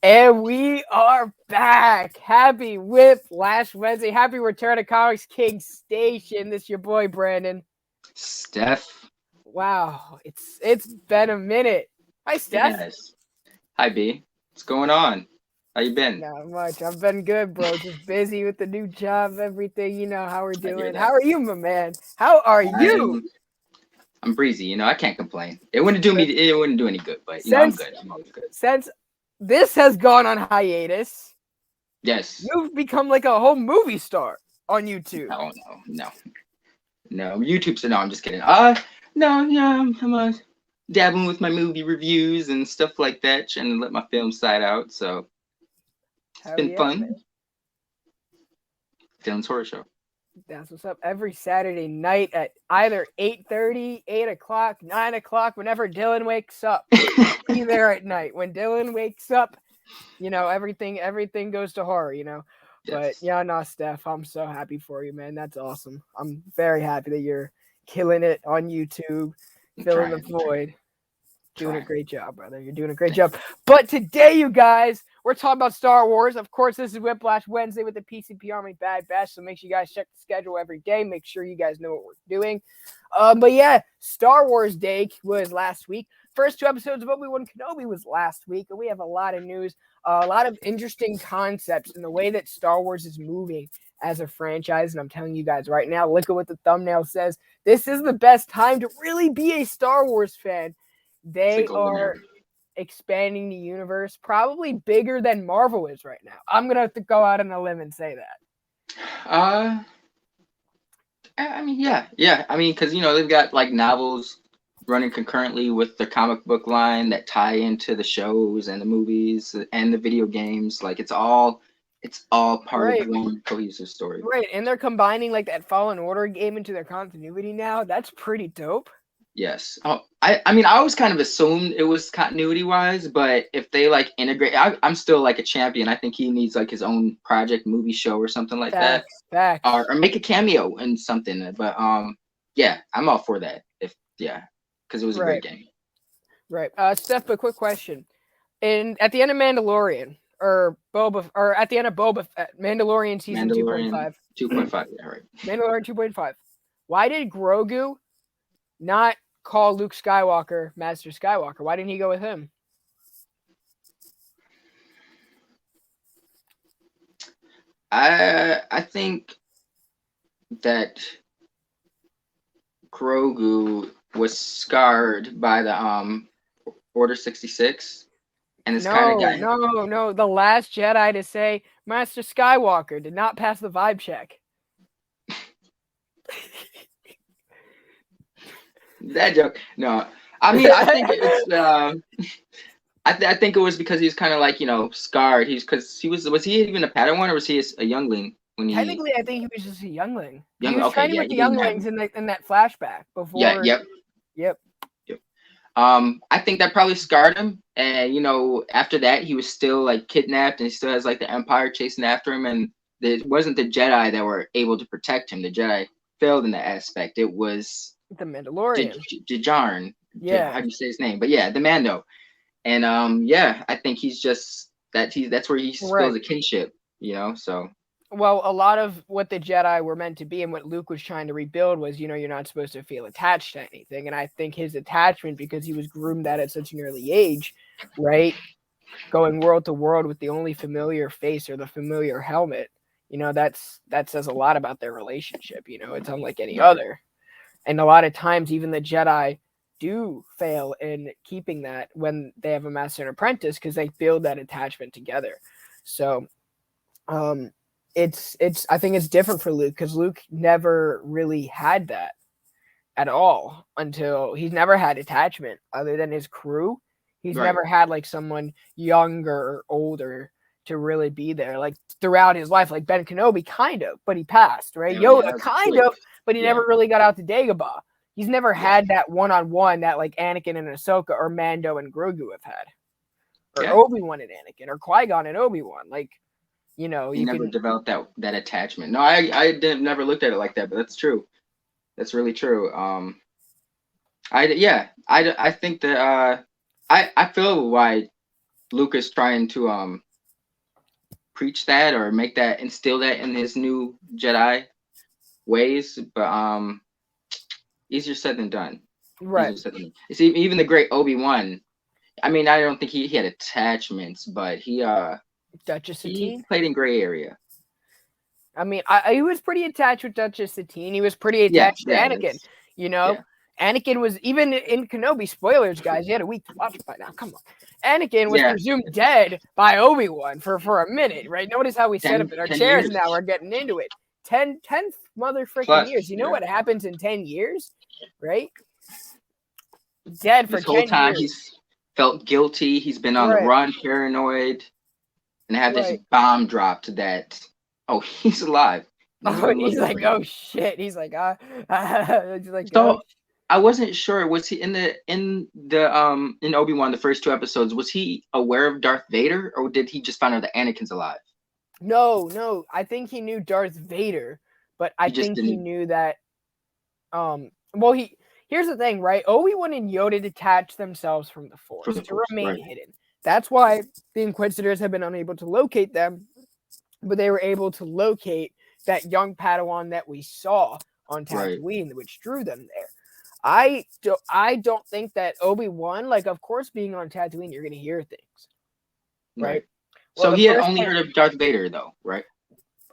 And we are back. Happy Whiplash Wednesday. Happy return to Comics King Station. This your boy Brandon. Steph. Wow, it's been a minute. Hi, Steph. Yes. Hi B. What's going on? How you been? Not much. I've been good, bro. Just busy with the new job, everything. You know how we're I hear doing. How that. are you, my man? How are you? I'm I'm breezy, I can't complain. It wouldn't do any good, but I'm Since good. I'm always good. since this has gone on hiatus, Yes. you've become like a whole movie star on YouTube. No. YouTube said no, I'm just kidding. No, I'm dabbling with my movie reviews and stuff like that, trying to let my film side out, so it's Hell been yeah, man. fun. Dylan's Horror Show. That's what's up. Every Saturday night at either 8:30, 8 o'clock, 9 o'clock, whenever Dylan wakes up. Be there at night. When Dylan wakes up, everything goes to horror. But Yes. yeah, no, Steph, I'm so happy for you, man. That's awesome. I'm very happy that you're killing it on YouTube, I'm filling the trying. void. Doing a Trying. great job, brother. You're doing a great job. But today, you guys, we're talking about Star Wars. Of course, this is Whiplash Wednesday with the PCP Army Bad Batch. So make sure you guys check the schedule every day. Make sure you guys know what we're doing. But yeah, Star Wars Day was last week. First two episodes of Obi-Wan Kenobi was last week. And we have a lot of news, a lot of interesting concepts in the way that Star Wars is moving as a franchise. And I'm telling you guys right now, look at what the thumbnail says. This is the best time to really be a Star Wars fan. It's a They golden are era. expanding the universe probably bigger than Marvel is right now. I'm going to have to go out on a limb and say that. Uh, I mean, yeah. I mean, because they've got like novels running concurrently with the comic book line that tie into the shows and the movies and the video games. Like it's all part of Right. one cohesive story. Right. And they're combining like that Fallen Order game into their continuity now. That's pretty dope. Yes. Oh, I mean, I always kind of assumed it was continuity wise, but if they like integrate, I'm still like a champion. I think he needs like his own project, movie show, or something like that, Facts. Facts. or make a cameo in something. But yeah, I'm all for that. Because it was a great Right. game. Right. Steph, a quick question. At the end of Mandalorian, or at the end of Boba Fett, Mandalorian season Mandalorian 2.5. 2.5. Yeah, right. Mandalorian 2.5. Why did Grogu not call Luke Skywalker Master Skywalker? Why didn't he go with him? I think that Grogu was scarred by the Order 66, and it's kind of No, got no. The last Jedi to say Master Skywalker did not pass the vibe check. that joke. No, I mean I think it's I think it was because he was kind of like scarred. He's because was he even a Padawan or was he a youngling when he Technically, I think he was just a youngling. He young? was Okay, training yeah, with he the didn't have. younglings in that flashback Yeah, before. yep. Yep. Yep. I think that probably scarred him, and after that he was still like kidnapped, and he still has like the Empire chasing after him, and it wasn't the Jedi that were able to protect him. The Jedi failed in that aspect. It was The Mandalorian. Djarin. How Yeah. do you say his name? But yeah, the Mando. And yeah, I think he's just that's where he feels Right. a kinship. So Well, a lot of what the Jedi were meant to be and what Luke was trying to rebuild was, you're not supposed to feel attached to anything. And I think his attachment, because he was groomed at such an early age, right? Going world to world with the only familiar face or the familiar helmet, that says a lot about their relationship. It's unlike any other. And a lot of times, even the Jedi do fail in keeping that when they have a master and apprentice, because they build that attachment together. So, it's I think it's different for Luke, because Luke never really had that at all until he's never had attachment other than his crew. He's right. never had like someone younger or older to really be there, like throughout his life, like Ben Kenobi, kind of, but he passed, right? Yeah, Yoda, that was kind quick. of, but he never really got out to Dagobah. He's never had that one-on-one that like Anakin and Ahsoka or Mando and Grogu have had, or Obi-Wan and Anakin, or Qui-Gon and Obi-Wan. Like, he never developed that attachment. No, I didn't never looked at it like that, but that's true. That's really true. I think that I feel why Lucas trying to preach that or instill that in his new Jedi ways, but easier said than done. Right. Easier said than done. See, even the great Obi-Wan. I mean, I don't think he had attachments, but Duchess he Satine. played in gray area. I mean, he was pretty attached with Duchess Satine. He was pretty Yeah, attached to Anakin. You know, yeah. Anakin was even in Kenobi. Spoilers, guys. You had a week to watch it by now. Come on. Anakin was Yeah. presumed dead by Obi-Wan for a minute, right? Notice how we set 10 up in our 10 chairs years. now. We're getting into it. 10 mother freaking Plus, years. You know yeah. what happens in 10 years, right? Dead for This whole 10 time years. he's felt guilty. He's been on the Right. run, paranoid, and have this Right. bomb dropped that he's alive. Oh, he's like, oh shit. He's like, he's like, So I wasn't sure. Was he in the in Obi-Wan the first 2 episodes? Was he aware of Darth Vader, or did he just find out that Anakin's alive? No. I think he knew Darth Vader, but I think he knew that. Well, here's the thing, right? Obi-Wan and Yoda detached themselves from the Force to remain hidden. That's why the Inquisitors have been unable to locate them, but they were able to locate that young Padawan that we saw on Tatooine, which drew them there. I don't think that Obi-Wan, like, of course, being on Tatooine, you're gonna hear things, right? Well, so he had only heard of Darth Vader, though, right?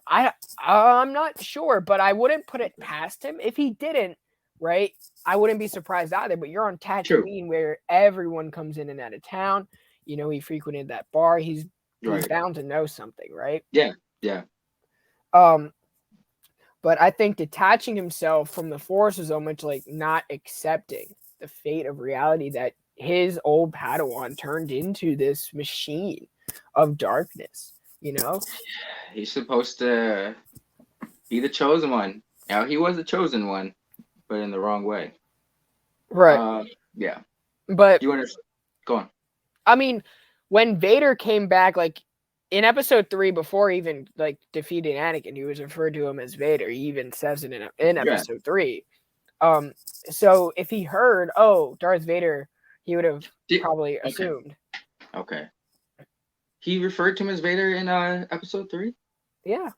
I'm not sure, but I wouldn't put it past him if he didn't. Right? I wouldn't be surprised either. But you're on Tatooine, where everyone comes in and out of town. You know, he frequented that bar. He's bound to know something, right? Yeah. But I think detaching himself from the Force is almost like not accepting the fate of reality that his old Padawan turned into this machine of darkness. You know, he's supposed to be the chosen one. Now he was the chosen one, but in the wrong way. Right. Yeah. But you want to go on? I mean, when Vader came back, like in episode 3, before even like defeating Anakin, he was referred to him as Vader. He even says it in episode 3. So if he heard, oh, Darth Vader, he would have probably assumed. Okay. He referred to him as Vader in episode 3? Yeah.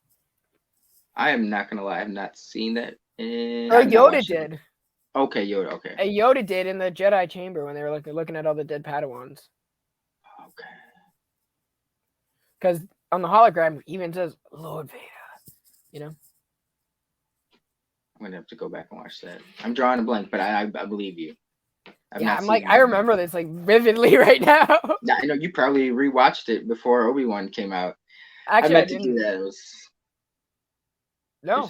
I am not gonna lie, I have not seen that. Yoda did. Okay, Yoda. Okay. Yoda did in the Jedi chamber when they were looking at all the dead Padawans. Okay. Because on the hologram, he even says Lord Vader. You know. I'm gonna have to go back and watch that. I'm drawing a blank, but I believe you. I remember this like vividly right now. Yeah, I know you probably rewatched it before Obi-Wan came out. Actually, I meant to do that. It was no.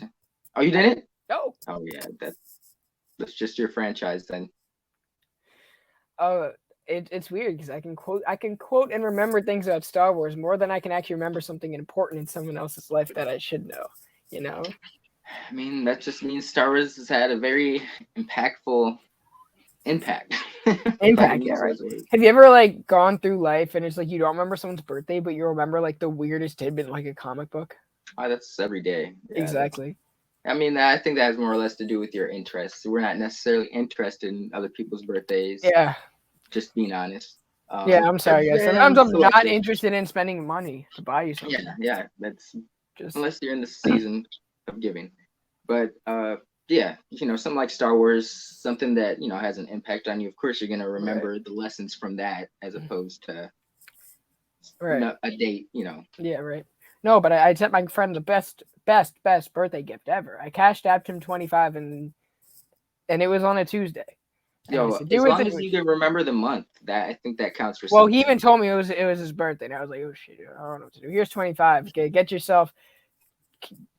Oh, you didn't? No. Oh yeah, that's just your franchise then. It's weird because I can quote and remember things about Star Wars more than I can actually remember something important in someone else's life that I should know. You know. I mean, that just means Star Wars has had a very impactful impact. Impact, yeah, right. Have you ever like gone through life and it's like you don't remember someone's birthday, but you remember like the weirdest tidbit in like a comic book? Oh, that's every day. Yeah, exactly. I mean, I think that has more or less to do with your interests. We're not necessarily interested in other people's birthdays. Yeah. Just being honest. Yeah, I'm sorry, guys. Sometimes I'm not interested in spending money to buy you something. Yeah, that's just unless you're in the season of giving. But yeah, something like Star Wars, something that has an impact on you. Of course, you're gonna remember the lessons from that as opposed to a date. Yeah, right. No, but I sent my friend the best birthday gift ever. I cashed apped him $25 and it was on a Tuesday. Yo, as long as you can remember the month, that I think that counts for something. Well, he even told me it was his birthday, and I was like, oh shit, I don't know what to do. Here's $25. Okay, get yourself.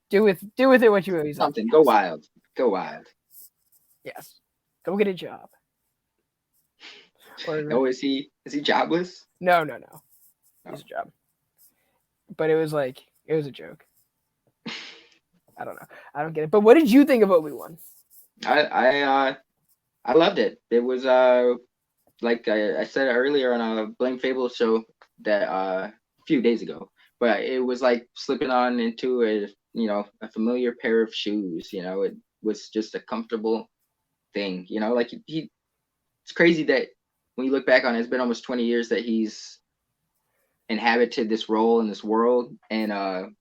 Do with it what you will. Something. Go wild. Go wild. Yes. Go get a job. Oh, is he jobless? No. He's a job. But it was a joke. I don't know. I don't get it. But what did you think of Obi-Wan? I loved it. It was like I said earlier on a Blame Fable show that a few days ago, but it was like slipping on into a familiar pair of shoes. It was just a comfortable thing. Like it's crazy that when you look back on it, it's been almost 20 years that he's inhabited this role in this world, and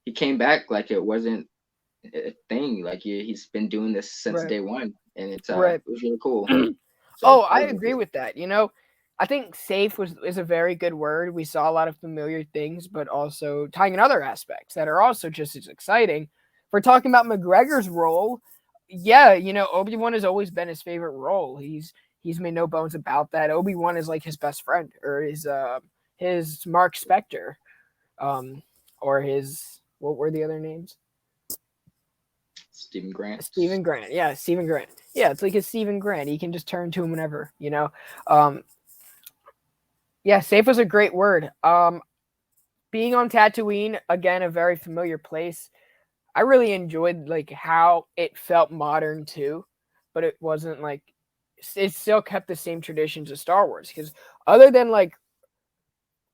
he came back like it wasn't a thing. Like he's been doing this since Right. day one, and Right. it was really cool. So Oh, I I was agree with that. I think safe is a very good word. We saw a lot of familiar things, but also tying in other aspects that are also just as exciting. If we're talking about McGregor's role, yeah, Obi-Wan has always been his favorite role. He's made no bones about that. Obi-Wan is like his best friend, or his Mark Spector, um, or his, what were the other names? Stephen Grant. Stephen Grant. Yeah, Stephen Grant. Yeah, it's like a Stephen Grant. He can just turn to him whenever. Um, yeah, safe was a great word. Being on Tatooine, again, a very familiar place. I really enjoyed like how it felt modern too, but it wasn't like it still kept the same traditions of Star Wars. Because other than like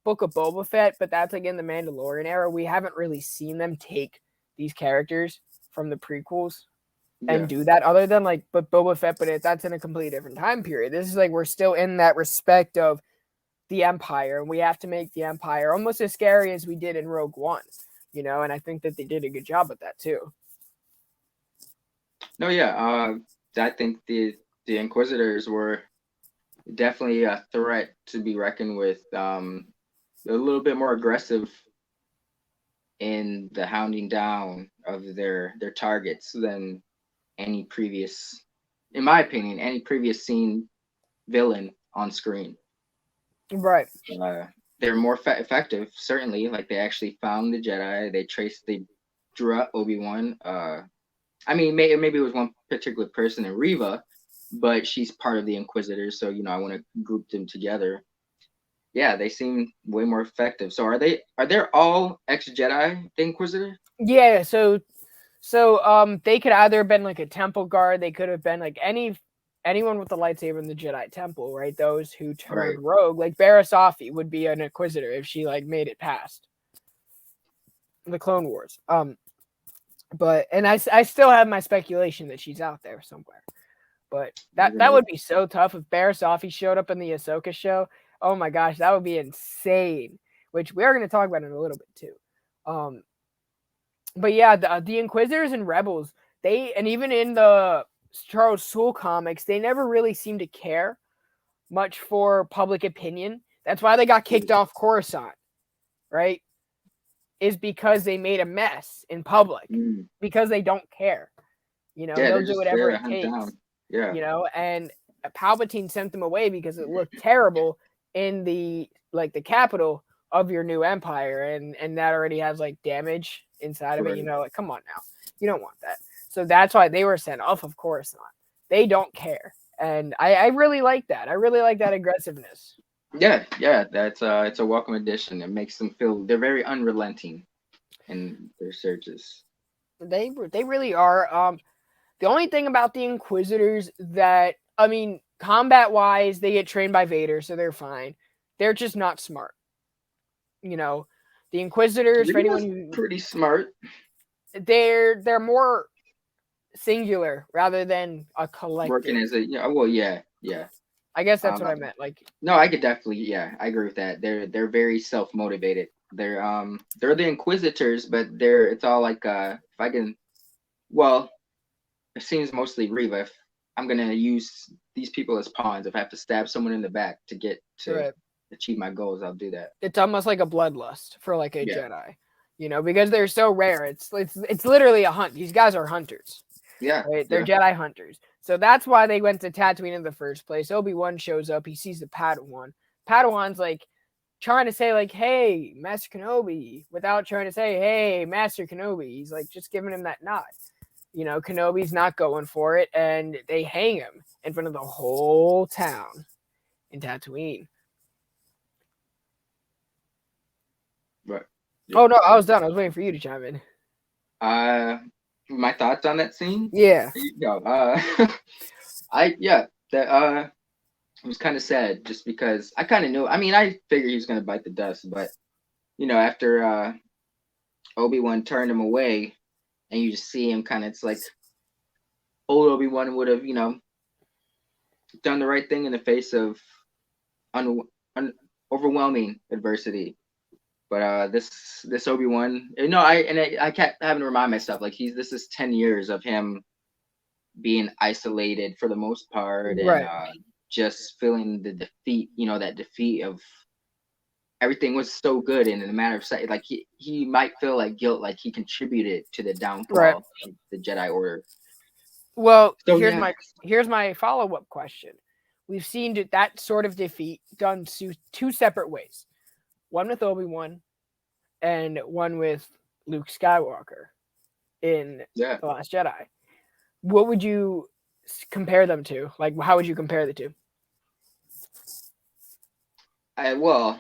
Book of Boba Fett, but that's like in the Mandalorian era, we haven't really seen them take these characters from the prequels and Yeah. do that other than like but Boba Fett, but that's in a completely different time period. This is like we're still in that respect of the Empire, and we have to make the Empire almost as scary as we did in Rogue One, and I think that they did a good job with that too. No, yeah. I think the Inquisitors were definitely a threat to be reckoned with. A little bit more aggressive in the hounding down of their targets than any previous, in my opinion, any previous scene villain on screen. Right. Uh, they're more effective, certainly. Like they actually found the Jedi. They drew up Obi-Wan. I mean, maybe it was one particular person in Riva, but she's part of the Inquisitors, so I want to group them together. Yeah, they seem way more effective. So are they all ex Jedi, the Inquisitor? Yeah. So they could either have been like a temple guard. They could have been like anyone with the lightsaber in the Jedi Temple, right? Those who Right. turned rogue, like Barasafi would be an Inquisitor if she like made it past the Clone Wars. But and I still have my speculation that she's out there somewhere. But Never that know. would be so tough if Barasafi showed up in the Ahsoka show. Oh my gosh, that would be insane. Which we are going to talk about in a little bit too. Um, but yeah, the Inquisitors and Rebels, they and even in the Charles Soule comics, they never really seem to care much for public opinion. That's why they got kicked off Coruscant, right? Is because they made a mess in public Mm. because they don't care. Yeah, They'll they're do just whatever there to it hunt takes. down. Yeah. And Palpatine sent them away because it looked terrible in the capital of your new empire, and that already has like damage inside of it. Right. Like come on now, you don't want that. So that's why they were sent off of Coruscant. They don't care, and I really like that. I really like that aggressiveness. Yeah, yeah, that's it's a welcome addition. It makes them feel they're very unrelenting in their searches. They really are. The only thing about the Inquisitors that I mean, combat wise, they get trained by Vader, so they're fine. They're just not smart. You know, the Inquisitors, for anyone Riva's who pretty smart. they're more singular rather than a Working collective. as a well, yeah, yeah. I guess that's what I Um, meant. Like, no, I could definitely, yeah, I agree with that. They're very self motivated. They're the Inquisitors, but it's all like if I can, well, it seems mostly Riva. If I'm gonna use these people as pawns, if I have to stab someone in the back to get to right. achieve my goals, I'll do that. It's almost like a bloodlust for like a Yeah, Jedi. Because they're so rare. It's literally a hunt. These guys are hunters. yeah, Right? They're yeah. Jedi hunters. So that's why they went to Tatooine in the first place. Obi-Wan shows up. He sees the Padawan. Padawan's like trying to say like, "Hey, Master Kenobi," without trying to say, "Hey, Master Kenobi." He's like just giving him that nod. Kenobi's not going for it, and they hang him in front of the whole town in Tatooine. But Oh no, I was done. I was waiting for you to chime in. uh, my thoughts on that scene. Yeah. There you go. That it was kind of sad just because I kind of knew. I mean, I figured he was gonna bite the dust, but after Obi-Wan turned him away, and you just see him kind of, it's like old Obi-Wan would have done the right thing in the face of un, overwhelming adversity. But this Obi-Wan, I kept having to remind myself like this is 10 years of him being isolated for the most part, and Right. just feeling the defeat. That defeat of everything was so good, and in a matter of sight, like he might feel like guilt, like he contributed to the Right. downfall of the Jedi Order. Well, So yeah, here's my follow-up question. We've seen that sort of defeat done two separate ways. One with Obi-Wan and one with Luke Skywalker in yeah. The Last Jedi. What would you compare them to? Like, how would you compare the two? Well,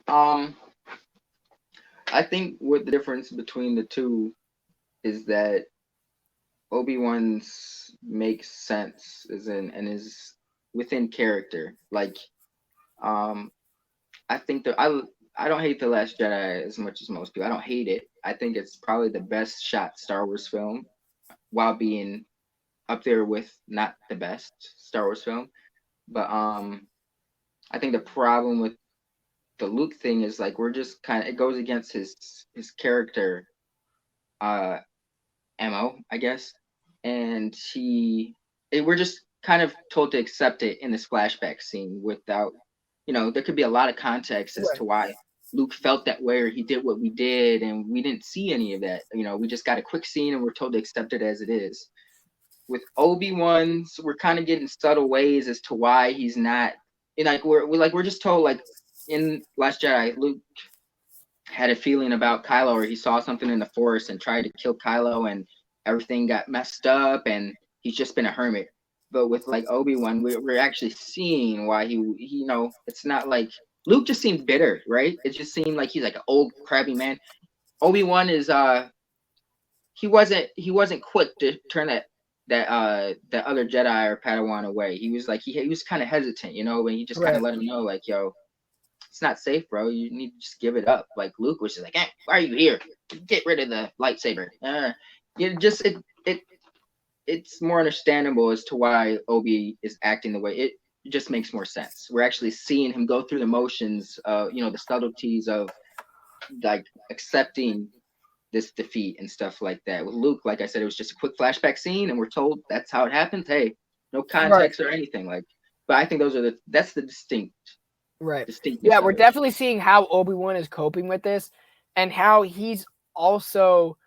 um, I think what the difference between the two is that Obi-Wan's makes sense and is within character. Like, um, I think that I don't hate The Last Jedi as much as most people. I don't hate it. I think it's probably the best shot Star Wars film, while being up there with not the best Star Wars film. But I think the problem with the Luke thing is like we're just kind of, it goes against his character uh mo, I guess. And we're just kind of told to accept it in this flashback scene without, there could be a lot of context as Right. to why Luke felt that way or he did what we did, and we didn't see any of that. We just got a quick scene and we're told to accept it as it is. With Obi-Wan, we're kind of getting subtle ways as to why he's not. And like we're just told, like in Last Jedi, Luke had a feeling about Kylo, or he saw something in the Force and tried to kill Kylo, and everything got messed up, and he's just been a hermit. But with like Obi-Wan, we're actually seeing why it's not like Luke just seemed bitter, right? It just seemed like he's like an old crabby man. Obi-Wan is he wasn't quick to turn that other Jedi or Padawan away. He was like he was kind of hesitant, when he just kind of Right. let him know like, yo, it's not safe, bro. You need to just give it up. Like Luke was just like, hey, why are you here? Get rid of the lightsaber. It's more understandable as to why Obi is acting the way it just makes more sense. We're actually seeing him go through the motions, the subtleties of like accepting this defeat and stuff like that. With Luke, like I said, it was just a quick flashback scene, and we're told that's how it happens. Hey, no Right. context or anything. Like, but I think that's the Right. distinctness Yeah, of we're it. definitely seeing how Obi-Wan is coping with this and how he's also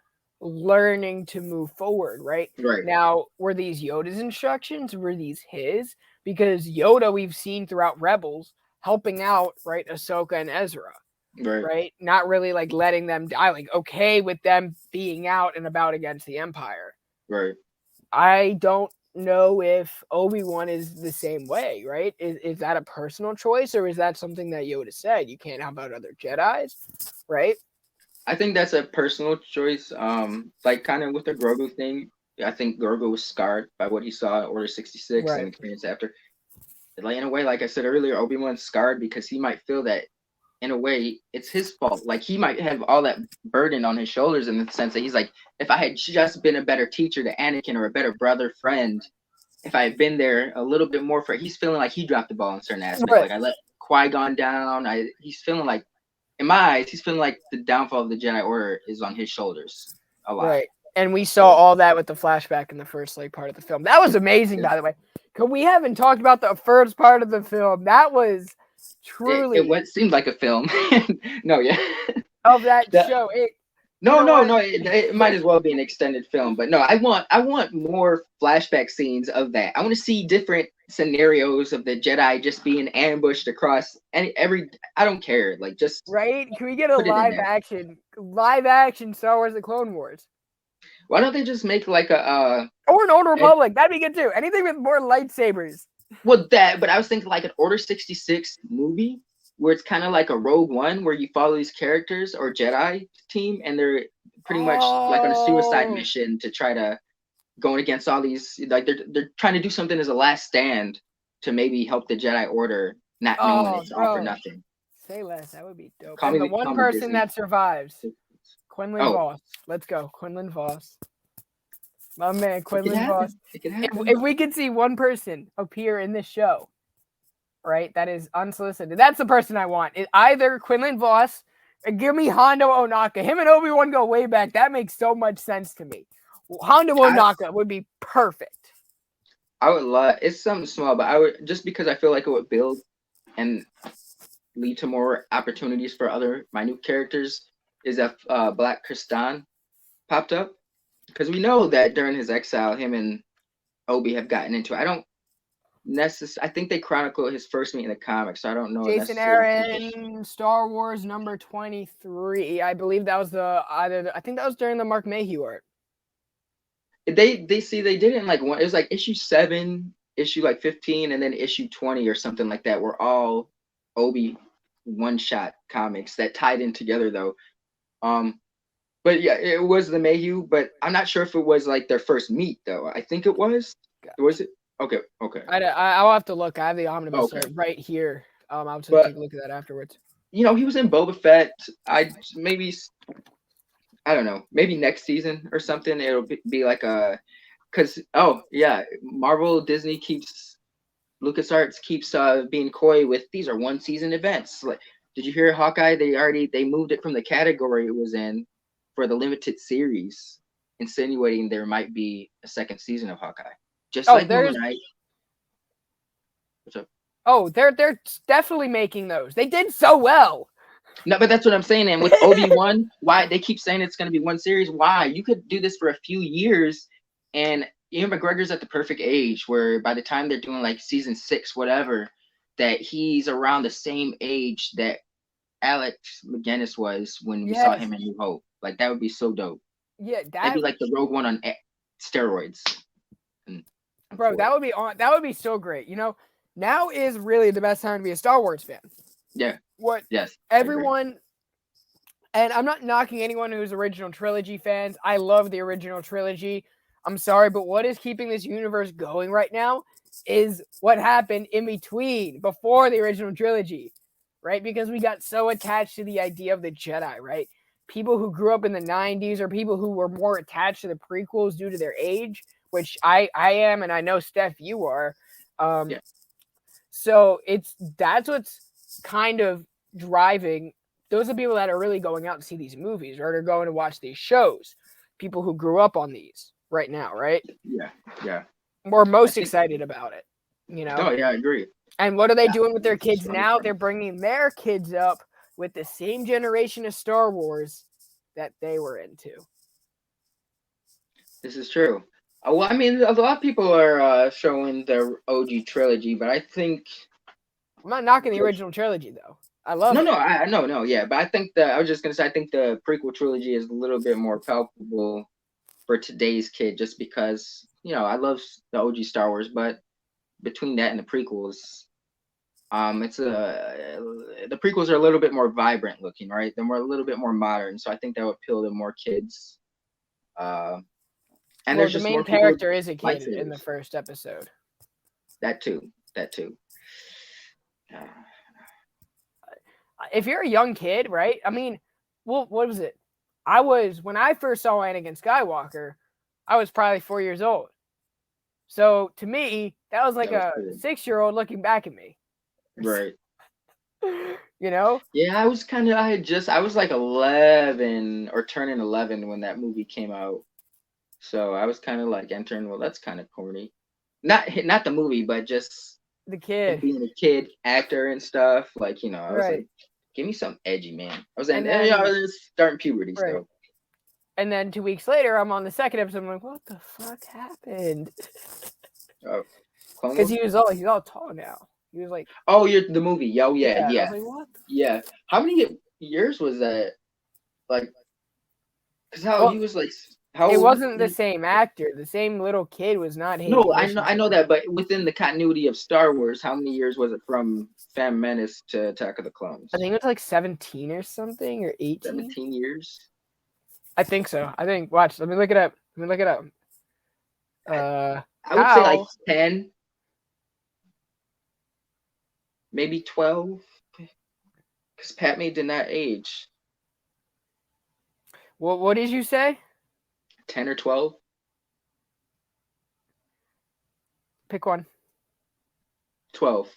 learning to move forward, right? Right, Now, were these Yoda's instructions? Were these his? Because Yoda, we've seen throughout Rebels, helping out, right, Ahsoka and Ezra, right, right? Not really like letting them die, like okay with them being out and about against the Empire. right. I don't know if Obi-Wan is the same way, right? Is that a personal choice or is that something that Yoda said? You can't help out other Jedis, right? I think that's a personal choice. Like kind of with the Grogu thing. I think Grogu was scarred by what he saw at Order 66 and Right. experience after. Like in a way, like I said earlier, Obi-Wan's scarred because he might feel that in a way it's his fault. Like he might have all that burden on his shoulders in the sense that he's like, if I had just been a better teacher to Anakin or a better brother, friend, if I had been there a little bit more he's feeling like he dropped the ball in certain aspects. Right. Like I let Qui-Gon down. He's feeling like, in my eyes, he's feeling like the downfall of the Jedi Order is on his shoulders a lot. Right. And we saw So all that with the flashback in the first like part of the film. That was amazing, yeah. by the way. Cause we haven't talked about the first part of the film. That was It truly what seemed like a film. No, yeah. of that That, show. You no, know no, what? no. It might as well be an extended film, but no, I want more flashback scenes of that. I want to see different scenarios of the Jedi just being ambushed across every. I don't care. Like just Right? Can we get a put it in there. live action Star Wars: The Clone Wars, Why don't they just make like or an Old a Republic? That'd be good too. Anything with more lightsabers. well that? But I was thinking like an Order 66 movie where it's kind of like a Rogue One where you follow these characters or Jedi team and they're pretty much like on a suicide Oh, mission to try to going against all these like they're trying to do something as a last stand to maybe help the Jedi Order, not knowing oh, it's all for bro. nothing. Say less. That would be dope. Call And the me one call me person Disney. that survives, Quinlan Oh, Voss. Let's go, Quinlan Voss. My man, it could Quinlan Voss. happen. It could If, happen. if we could see one person appear in this show, right? That is unsolicited. That's the person I want. Either Quinlan Voss or give me Hondo Onaka. Him and Obi-Wan go way back. That makes so much sense to me. Hondo Onaka would be perfect. I would love it's something small, but I would just because I feel like it would build and lead to more opportunities for other minute characters is if Black Kristan popped up because we know that during his exile, him and Obi have gotten into. I don't necessarily. I think they chronicle his first meet in the comics, so I don't know Jason necessarily. Aaron, Star Wars number 23. I believe that was I think that was during the Mark Mayhew art. They didn't like one. It was like issue 7, issue like 15, and then issue 20 or something like that. Were all Obi one-shot comics that tied in together though. But yeah, it was the Mayhew, but I'm not sure if it was like their first meet though. I think it was. Was it? Okay. I'll have to look. I have the omnibus right here. I'll just take a look at that afterwards. You know, he was in Boba Fett. I don't know, maybe next season or something. It'll be like Marvel, Disney LucasArts keeps being coy with these are 1-season events. Like, did you hear Hawkeye? They moved it from the category it was in for the limited series, insinuating there might be a second season of Hawkeye. Just like Moon Knight. What's up? Oh, they're definitely making those. They did so well. No, but that's what I'm saying. And with Obi-Wan, why they keep saying it's going to be one series? Why? You could do this for a few years, and Ian McGregor's at the perfect age where by the time they're doing like season 6, whatever, that he's around the same age that Alex McGinnis was when we saw him in New Hope. Like that would be so dope. Yeah, that'd be like the Rogue One on steroids. Bro, that would be so great. You know, now is really the best time to be a Star Wars fan. Yeah. Yes. Everyone, and I'm not knocking anyone who's original trilogy fans. I love the original trilogy. I'm sorry, but what is keeping this universe going right now is what happened in between, before the original trilogy, right? Because we got so attached to the idea of the Jedi, right? People who grew up in the 90s or people who were more attached to the prequels due to their age, which I am, and I know, Steph, you are. So that's what's kind of driving those are people that are really going out to see these movies or are going to watch these shows. People who grew up on these right now, right? Yeah. We're most excited about it, you know? Oh, yeah, I agree. And what are they doing with their kids now? They're bringing their kids up with the same generation of Star Wars that they were into. This is true. Well, I mean, a lot of people are showing the OG trilogy, but I think... I'm not knocking the original trilogy, though. I love it. No, yeah. But I think I was just going to say, I think the prequel trilogy is a little bit more palpable for today's kid, just because, you know, I love the OG Star Wars, but between that and the prequels, the prequels are a little bit more vibrant looking, right? They're a little bit more modern, so I think that would appeal to more kids. And there's the just main more character is a kid in the first episode. That too. If you're a young kid, right? I mean, well, what was it? When I first saw Anakin Skywalker, I was probably 4 years old. So to me, that was like a 6-year-old looking back at me. Right. You know? Yeah, I was like 11 or turning 11 when that movie came out. So I was kind of like entering, well, that's kind of corny. Not the movie, but just the kid. Being a kid actor and stuff. Like, you know, I was like, give me something edgy, man. I was starting puberty still. And then 2 weeks later, I'm on the second episode. I'm like, what the fuck happened? Because he's all tall now. He was like, oh, you're the movie. Yeah. I was like, what? Yeah. How many years was that? Like, because he was like, it wasn't the same actor. The same little kid was not him. No, I know that, but within the continuity of Star Wars, how many years was it from Phantom Menace to Attack of the Clones? I think it was like 17 or something, or 18. 17 years? I think so. Watch, let me look it up. I would say like 10. Maybe 12. Because Padme did not age. What did you say? 10 or 12. Pick one. 12.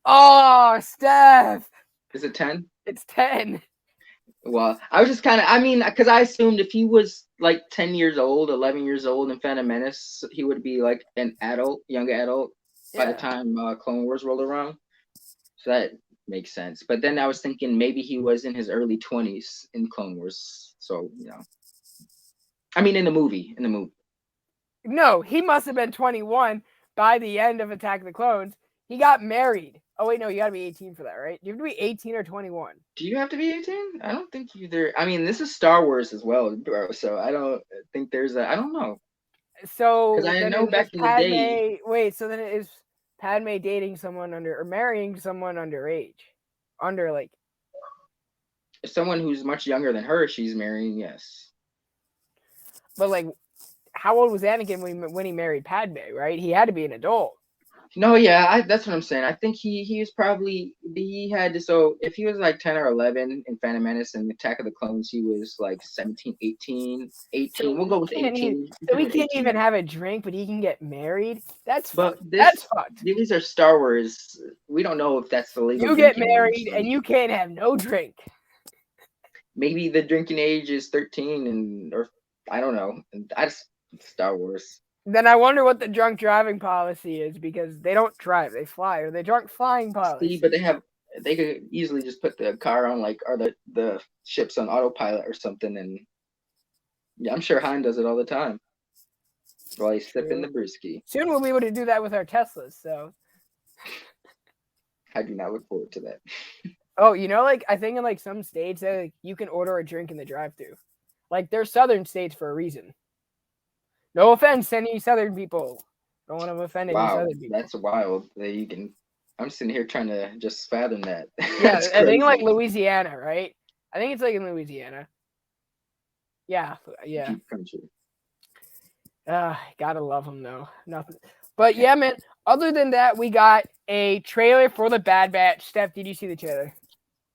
Oh, Steph. Is it 10? It's 10. Well, I was just kind of, I mean, because I assumed if he was like 10 years old, 11 years old in Phantom Menace, he would be like an adult, young adult by the Yeah. time Clone Wars rolled around. So that makes sense. But then I was thinking maybe he was in his early 20s in Clone Wars. So, I mean, in the movie. No, he must have been 21 by the end of Attack of the Clones. He got married. Oh, wait, no, you got to be 18 for that, right? You have to be 18 or 21. Do you have to be 18? I don't think either. I mean, this is Star Wars as well, bro. So I don't think I don't know. Because So I then know it is back in the day, Padme. Wait, so then it is Padme dating someone or marrying someone underage. Under, like, someone who's much younger than her, she's marrying, yes. but like, how old was Anakin when he married Padme, right? He had to be an adult. No, yeah, that's what I'm saying. I think he was probably he had to, so if he was like 10 or 11 in Phantom Menace and Attack of the Clones, he was like 17, 18. So We'll go with he can't, 18. so he can't even have a drink, but he can get married. That's But fucked. That's fucked. these are Star Wars. We don't know if that's the legal You get drinking age. married and you can't have no drink. Maybe the drinking age is 13 or I don't know. Star Wars. Then I wonder what the drunk driving policy is because they don't drive, they fly, or the drunk flying policy. See, but they could easily just put the car on or the ships on autopilot or something, and yeah, I'm sure Hein does it all the time while he's sipping the brewski. Soon we'll be able to do that with our Teslas. So I do not look forward to that. Oh, like I think in like some states that like, you can order a drink in the drive-thru. Like they're southern states for a reason. No offense to any southern people. Don't want to offend any southern people. That's wild. I'm sitting here trying to just fathom that. Yeah, I think like Louisiana, right? I think it's like in Louisiana. Yeah. Deep country. Gotta love them though. Nothing. But yeah, man. Other than that, we got a trailer for the Bad Batch. Steph, did you see the trailer?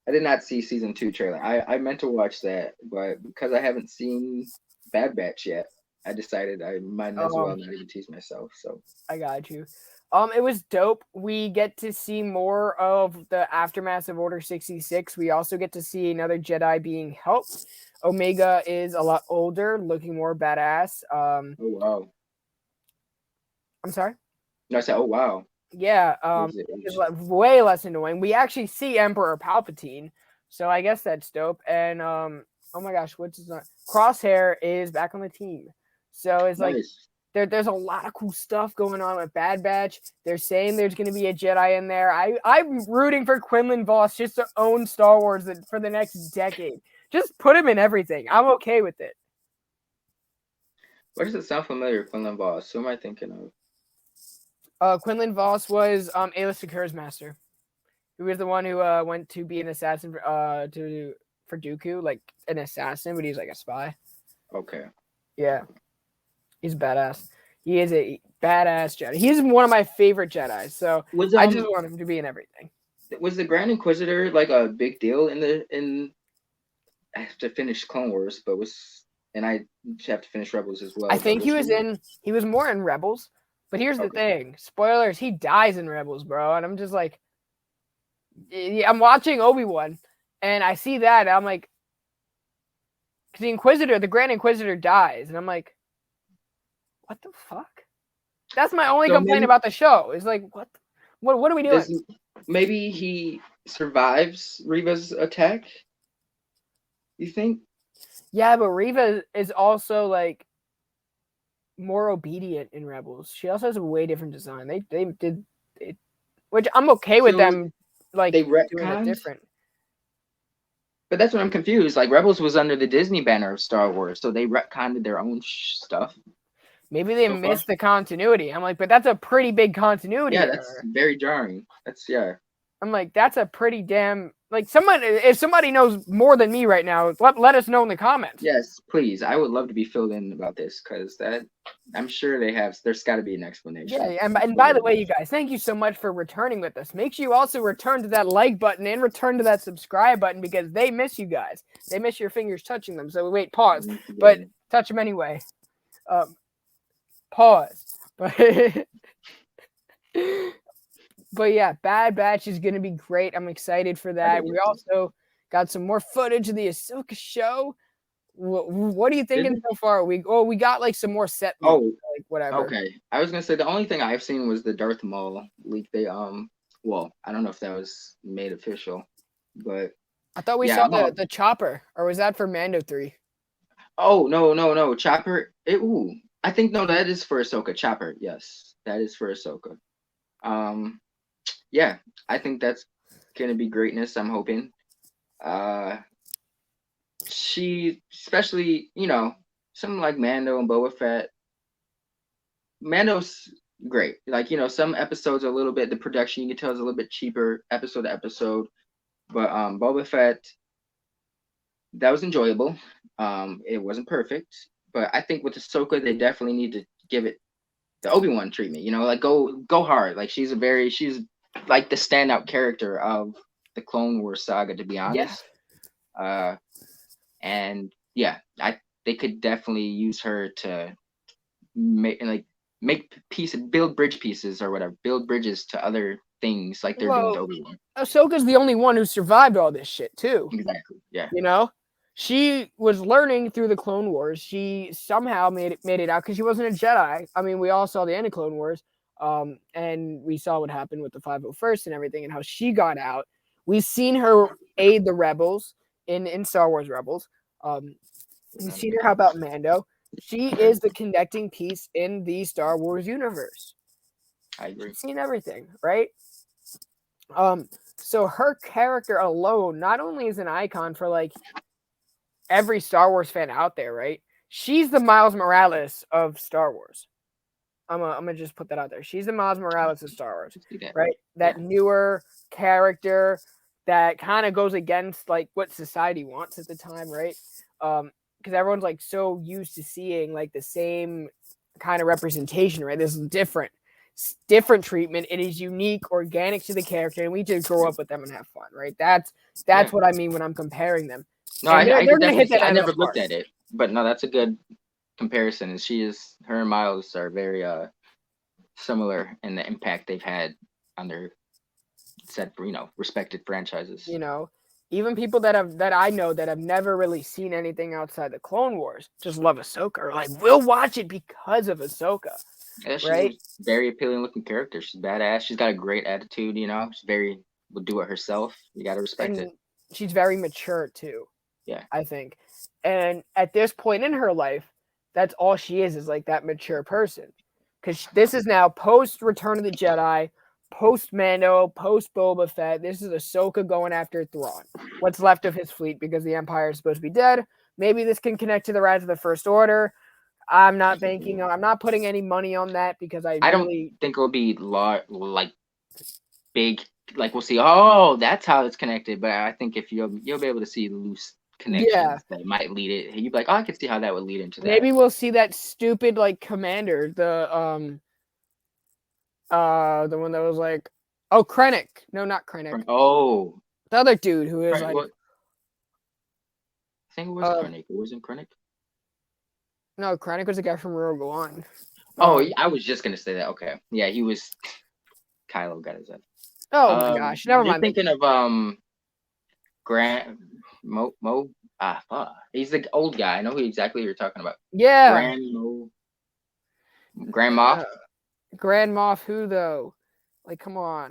I did not see season 2 trailer. I meant to watch that, but because I haven't seen Bad Batch yet, I decided I might as well not even tease myself. So I got you. It was dope. We get to see more of the aftermath of Order 66. We also get to see another Jedi being helped. Omega is a lot older, looking more badass. Oh wow. I'm sorry? No, I said, oh wow. Yeah, it's way less annoying. We actually see Emperor Palpatine, so I guess that's dope. And oh my gosh, what's his name? Crosshair is back on the team. So it's like there's a lot of cool stuff going on with Bad Batch. They're saying there's going to be a Jedi in there. I'm rooting for Quinlan Vos just to own Star Wars for the next decade. Just put him in everything. I'm okay with it. Why does it sound familiar, Quinlan Vos? Who am I thinking of? Quinlan Vos was Aayla Secura's master. He was the one who went to be an assassin for Dooku, like an assassin, but he's like a spy. Okay. Yeah. He's badass. He is a badass Jedi. He's one of my favorite Jedis, so I just want him to be in everything. Was the Grand Inquisitor like a big deal in I have to finish Clone Wars, and I have to finish Rebels as well. I think he was more in Rebels, but here's the thing. Spoilers, he dies in Rebels, bro. And I'm just like, I'm watching Obi-Wan, and I see that, and I'm like, because the Grand Inquisitor dies, and I'm like, what the fuck? That's my only complaint about the show. Is like, what are we doing? Maybe he survives Reva's attack. You think? Yeah, but Reva is also like more obedient in Rebels. She also has a way different design. They did it, which I'm okay with them. Like they doing it different. But that's what I'm confused. Like Rebels was under the Disney banner of Star Wars, so they retconned their own stuff. Maybe they missed the continuity. I'm like, but that's a pretty big continuity. Yeah, that's very jarring. I'm like, that's a pretty damn like if somebody knows more than me right now, let us know in the comments. Yes, please. I would love to be filled in about this because I'm sure there's got to be an explanation. Yeah, and by the way, you guys, thank you so much for returning with us. Make sure you also return to that like button and return to that subscribe button because they miss you guys. They miss your fingers touching them. So wait, pause, but touch them anyway. Pause. But But yeah, Bad Batch is gonna be great. I'm excited for I that. think We it is. also got some more footage of the Ahsoka show. What are you Is thinking it? so far? We got like some more set movies, Oh, like whatever. okay. I was gonna say the only thing I've seen was the Darth Maul leak. They well, I don't know if that was made official, but I thought we yeah, saw I'm all. the chopper, or was that for Mando 3? Oh no, Chopper. Ooh, I think no, that is for Ahsoka. Chopper, yes, that is for Ahsoka. Um, yeah, I think that's gonna be greatness. I'm hoping. Uh, she, especially something like Mando and Boba Fett. Mando's great. Like some episodes are a little bit the production you can tell is a little bit cheaper episode to episode, but Boba Fett that was enjoyable. It wasn't perfect, but I think with Ahsoka they definitely need to give it the Obi-Wan treatment. Like go hard. Like she's like the standout character of the Clone Wars saga, to be Yeah. honest. Uh, and yeah, I they could definitely use her to make pieces, build bridge pieces or whatever, build bridges to other things like they're doing with Well, Obi-Wan. Ahsoka's the only one who survived all this shit too. Exactly. Yeah. You know, she was learning through the Clone Wars. She somehow made it out because she wasn't a Jedi. I mean, we all saw the end of Clone Wars, and we saw what happened with the 501st and everything, and how she got out. We've seen her aid the rebels in Star Wars Rebels. Um, we've seen her help out Mando. She is the connecting piece in the Star Wars universe. I agree. She's seen everything, right? Um, so her character alone not only is an icon for like every Star Wars fan out there, right? She's the Miles Morales of Star Wars. I'm gonna just put that out there. She's the Miles Morales of Star Wars, See that. right? Yeah. That newer character that kind of goes against like what society wants at the time, right? Because everyone's like so used to seeing like the same kind of representation, right? This is different treatment. It is unique, organic to the character, and we just grow up with them and have fun, right? That's Yeah. what I mean when I'm comparing them, No, and I they're could gonna definitely hit see. that I out of never the looked park. at it, but no, that's a good comparison. And her and Miles are very similar in the impact they've had on their said respected franchises. You know, even people that I know that have never really seen anything outside the Clone Wars just love Ahsoka, or like we'll watch it because of Ahsoka, Yeah, she's a right? very appealing looking character. She's badass. She's got a great attitude. She's very will do it herself. You got to respect it. And she's very mature too, Yeah. I think. And at this point in her life, that's all she is like that mature person. Because this is now post Return of the Jedi, post Mando, post Boba Fett. This is Ahsoka going after Thrawn. What's left of his fleet because the Empire is supposed to be dead. Maybe this can connect to the Rise of the First Order. I'm not banking on. I'm not putting any money on that because I I don't really. think it'll be like big. Like we'll see. Oh, that's how it's connected. But I think if you'll be able to see loose Yeah, connections that might lead it. You'd be like, oh, I could see how that would lead into that. maybe we'll see that stupid like commander, the one that was like, oh, Krennic. No, not Krennic. Oh, The other dude who is like, what? I think it was uh, Krennic. It wasn't Krennic. no, Krennic was the guy from Rogue One. Oh, Um, I was just gonna say that. Okay, yeah, he was. Kylo got his head. oh my gosh, never You're mind. thinking of Grant Mo. Fuck. He's the old guy. I know who exactly you're talking about. Yeah, Grand Mo. Grand Moff. Grand Moff. Who though? Like, come on.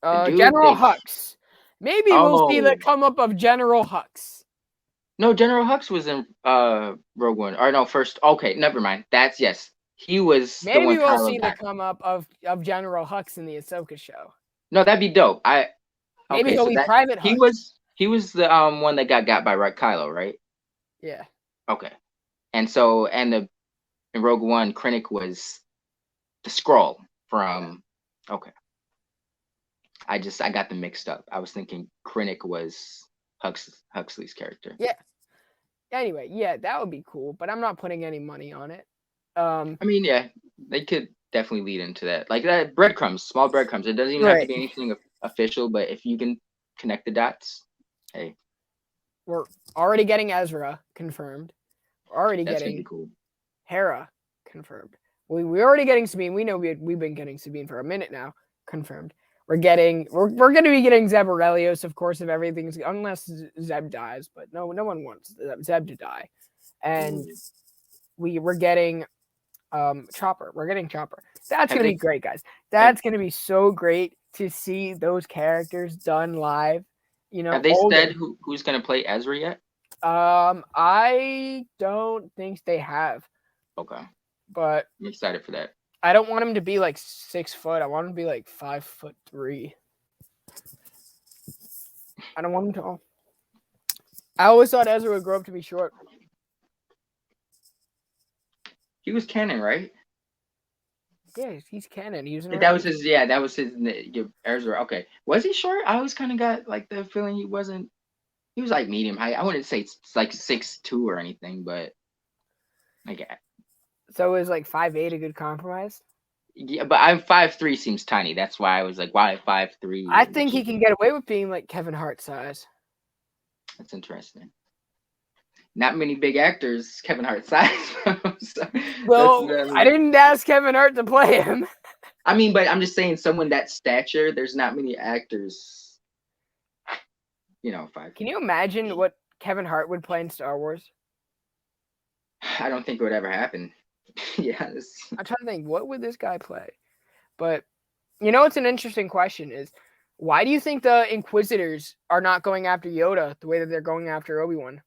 The dude General they. Hux. Maybe we'll see the Oh come up of General Hux. no, General Hux was in Rogue One. Or no, first. Okay, never mind. That's yes. He was the Maybe one we'll Kylo see the got. come up of General Hux in the Ahsoka show. No, that'd be dope. Maybe Okay, he'll so be that Private he Hux. was the one that got by Kylo, right? Yeah. Okay. And so in Rogue One, Krennic was the scroll Yeah. from. Okay, I got them mixed up. I was thinking Krennic was Huxley's character. Yeah. Anyway, yeah, that would be cool, but I'm not putting any money on it. I mean, yeah, they could definitely lead into that, like that breadcrumbs, small breadcrumbs. It doesn't even have to Right. be anything official, but if you can connect the dots, hey, We're already getting Ezra confirmed. We're already that's gonna be getting cool. Hera confirmed. We're already getting Sabine. We know we've been getting Sabine for a minute now. Confirmed. We're going to be getting Zeb Aurelios, of course, if everything's unless Zeb dies, but no one wants Zeb to die, and we're getting Chopper. We're getting Chopper. That's gonna be great, guys. That's gonna be so great to see those characters done live. You know, have they said who's gonna play Ezra yet? I don't think they have. Okay, but I'm excited for that. I don't want him to be like 6 foot. I want him to be like 5'3". I don't want him tall. I always thought Ezra would grow up to be short. He was canon, right? Yeah, he's canon. He was that was his. Yeah, that was his. Ezra. Okay, was he short? I always kind of got like the feeling he wasn't. He was like medium height. I wouldn't say it's like 6'2" or anything, but like. So is like 5'8" a good compromise? Yeah, but I'm 5'3" seems tiny. That's why I was like, why 5'3"? I think he can get away with being like Kevin Hart size. That's interesting. Not many big actors Kevin Hart size. So well, I didn't ask Kevin Hart to play him. I mean, but I'm just saying, someone that stature, there's not many actors. You know, 5. Can you imagine what Kevin Hart would play in Star Wars? I don't think it would ever happen. Yes. I'm trying to think, what would this guy play? But you know, it's an interesting question is, why do you think the Inquisitors are not going after Yoda the way that they're going after Obi-Wan?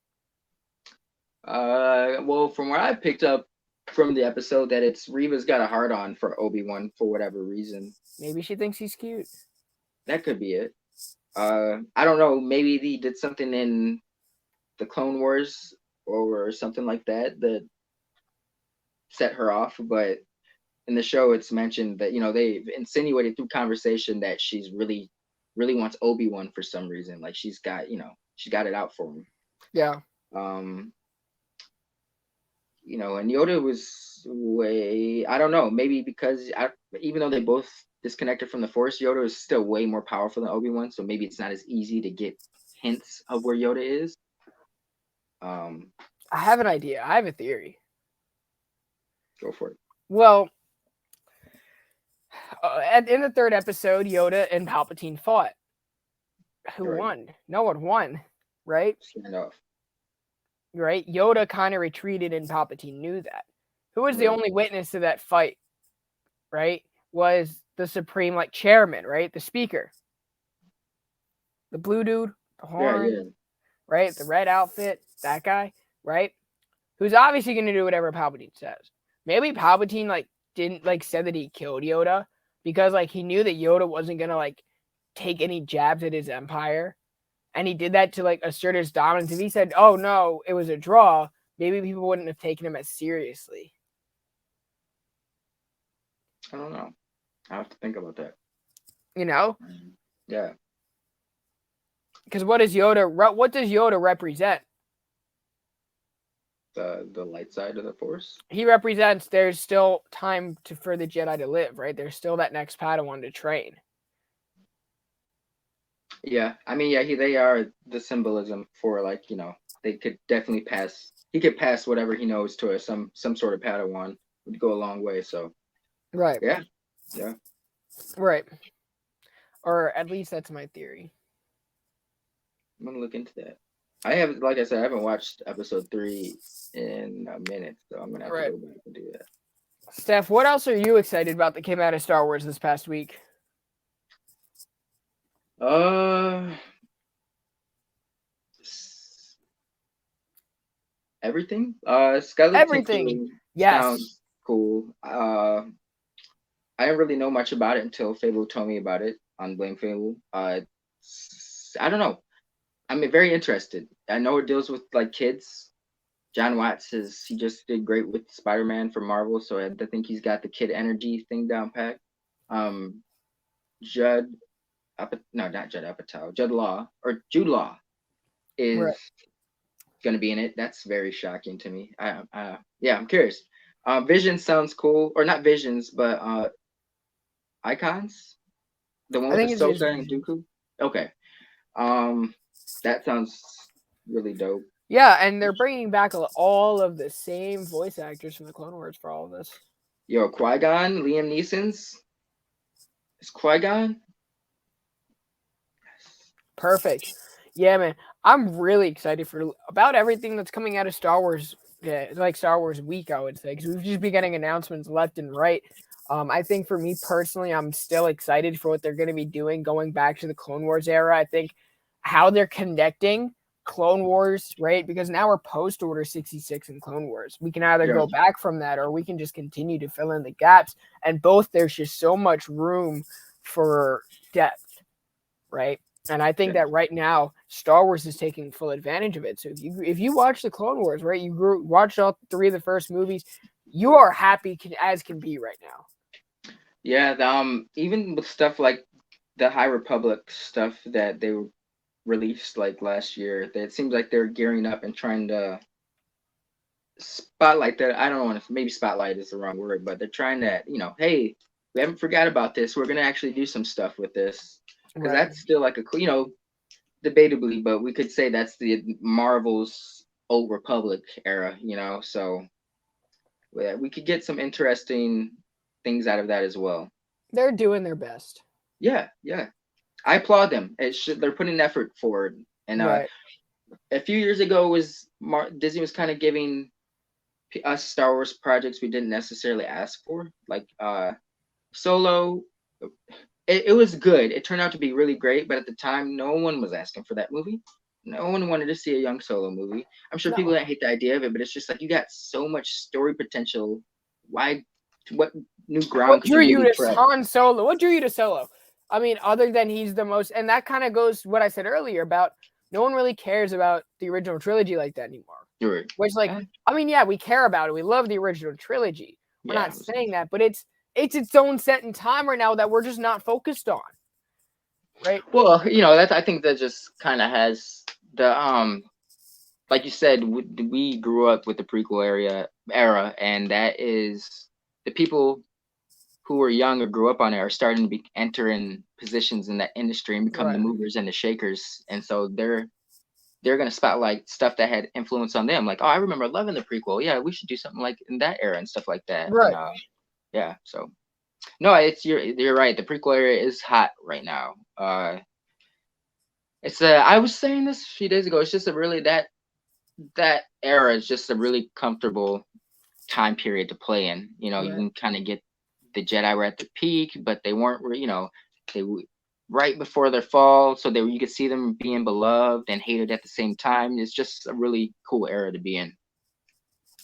Well, from what I picked up from the episode, that it's Reva's got a hard on for Obi-Wan for whatever reason. Maybe she thinks he's cute. That could be it. I don't know. Maybe he did something in the Clone Wars or something like that that set her off. But in the show, it's mentioned that, you know, they've insinuated through conversation that she's really wants Obi-Wan for some reason. Like she's got, you know, she got it out for him. Yeah. You know, and Yoda was I don't know, maybe because even though they both disconnected from the Force, Yoda is still way more powerful than Obi-Wan, so maybe it's not as easy to get hints of where Yoda is. I have an idea. I have a theory. Go for it. Well, in the 3rd episode, Yoda and Palpatine fought. Who won? No one won, right? Stand off. Right? Yoda kind of retreated and Palpatine knew that. Who was the only witness to that fight, right? Was the Supreme, like, chairman, right? The speaker. The blue dude, the horn, right? The red outfit, that guy, right? Who's obviously going to do whatever Palpatine says. Maybe Palpatine, like, didn't, like, said that he killed Yoda because, like, he knew that Yoda wasn't going to, like, take any jabs at his empire. And he did that to, like, assert his dominance. If he said, oh, no, it was a draw, maybe people wouldn't have taken him as seriously. I don't know. I have to think about that. You know? Yeah. Because what does Yoda represent? The light side of the Force? He represents there's still time for the Jedi to live, right? There's still that next Padawan to train. Yeah, I mean, yeah, they are the symbolism for, like, you know, they could definitely pass. He could pass whatever he knows to some sort of Padawan. Would go a long way. So, right, yeah, right, or at least that's my theory. I'm gonna look into that. I haven't watched episode 3 in a minute, so I'm gonna have to go back and do that. Steph, what else are you excited about that came out of Star Wars this past week? Everything. Skeleton everything. Yes. Sounds cool. I didn't really know much about it until Fable told me about it on Blame Fable. I don't know. I'm very interested. I know it deals with, like, kids. John Watts he just did great with Spider-Man for Marvel, so I think he's got the kid energy thing down pat. Jude Law is going to be in it. That's very shocking to me. I'm curious. Vision sounds cool, or not Visions, but Icons. The one with Ahsoka and Dooku. Okay. That sounds really dope. Yeah, and they're bringing back all of the same voice actors from the Clone Wars for all of this. Yo, Qui-Gon, Liam Neeson's is Qui-Gon. Perfect. Yeah, man. I'm really excited for about everything that's coming out of Star Wars. Yeah, like Star Wars week, I would say, because we've just been getting announcements left and right. I think for me personally, I'm still excited for what they're going to be doing going back to the Clone Wars era. I think how they're connecting Clone Wars, right? Because now we're post Order 66 in Clone Wars. We can either Yeah, go back from that or we can just continue to fill in the gaps. And both, there's just so much room for depth, right? And I think yeah, that right now Star Wars is taking full advantage of it. So if you watch the Clone Wars, right, watched all three of the first movies, you are happy as can be right now. yeah. Even with stuff like the High Republic stuff that they released like last year, that it seems like they're gearing up and trying to spotlight that. I don't want to, maybe spotlight is the wrong word, but they're trying to, hey, we haven't forgot about this. We're gonna actually do some stuff with this because Right. that's still like debatably, but we could say that's the Marvel's Old Republic era. So yeah, we could get some interesting things out of that as well. They're doing their best. Yeah, yeah. I applaud them. They're putting effort forward. And Right. a few years ago was Disney was kind of giving us Star Wars projects we didn't necessarily ask for, like Solo. It was good. It turned out to be really great, but at the time, no one was asking for that movie. No one wanted to see a young Solo movie. I'm sure people No. that hate the idea of it, but it's just like you got so much story potential. Why? What new What ground could drew you you really to tread? Han Solo? What drew you to Solo? I mean, other than he's the most, and that kind of goes to what I said earlier about no one really cares about the original trilogy like that anymore. You're, Which, like, eh, I mean, yeah, we care about it. We love the original trilogy. We're yeah. not saying that, but it's its own set in time right now that we're just not focused on, right? Well, that I think that just kind of has the like you said, we grew up with the prequel era, and that is the people who were young or grew up on it are starting to be entering positions in that industry and become the Right. movers and the shakers, and so they're gonna spotlight stuff that had influence on them. Like, oh, I remember loving the prequel. Yeah, we should do something like in that era and stuff like that. And Right. yeah, so no, you're right. The prequel era is hot right now. It's I was saying this a few days ago. It's just a really that era is just a really comfortable time period to play in. You Right. can kind of get the Jedi were at the peak, but they weren't. They right before their fall, so you could see them being beloved and hated at the same time. It's just a really cool era to be in.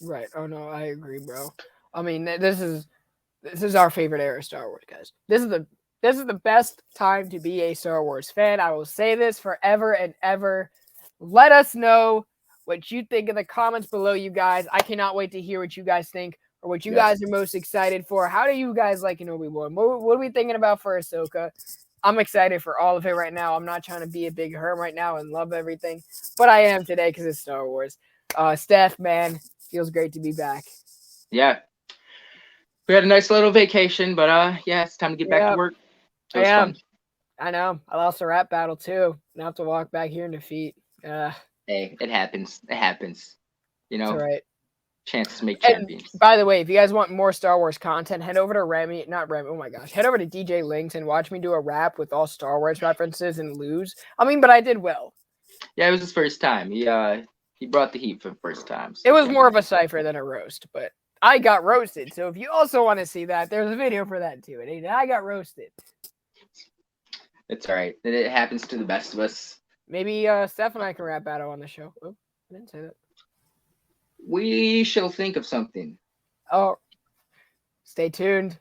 Right. Oh no, I agree, bro. I mean, this is our favorite era of Star Wars, guys. This is the best time to be a Star Wars fan. I will say this forever and ever. Let us know what you think in the comments below, you guys. I cannot wait to hear what you guys think or what you Yes. guys are most excited for. How do you guys like Obi-Wan? What are we thinking about for Ahsoka? I'm excited for all of it right now. I'm not trying to be a big herm right now and love everything, but I am today because it's Star Wars. Steph, man, feels great to be back. Yeah. We had a nice little vacation, but yeah, it's time to get back to Yeah, work. It I was fun. am. I know. I lost a rap battle too. And I have to walk back here in defeat. Hey, it happens. It happens. It's all right. Chances make And champions. by the way, if you guys want more Star Wars content, head over to Remy, not Remy, oh my gosh, head over to DJ Links and watch me do a rap with all Star Wars references and lose. I mean, but I did well. Yeah, it was his first time. He brought the heat for the first time. So It was can't more be of a cipher than a roast, but I got roasted. So if you also want to see that, there's a video for that too. And I got roasted. It's all right. It happens to the best of us. Maybe Steph and I can rap battle on the show. Oh, I didn't say that. We shall think of something. Oh, stay tuned.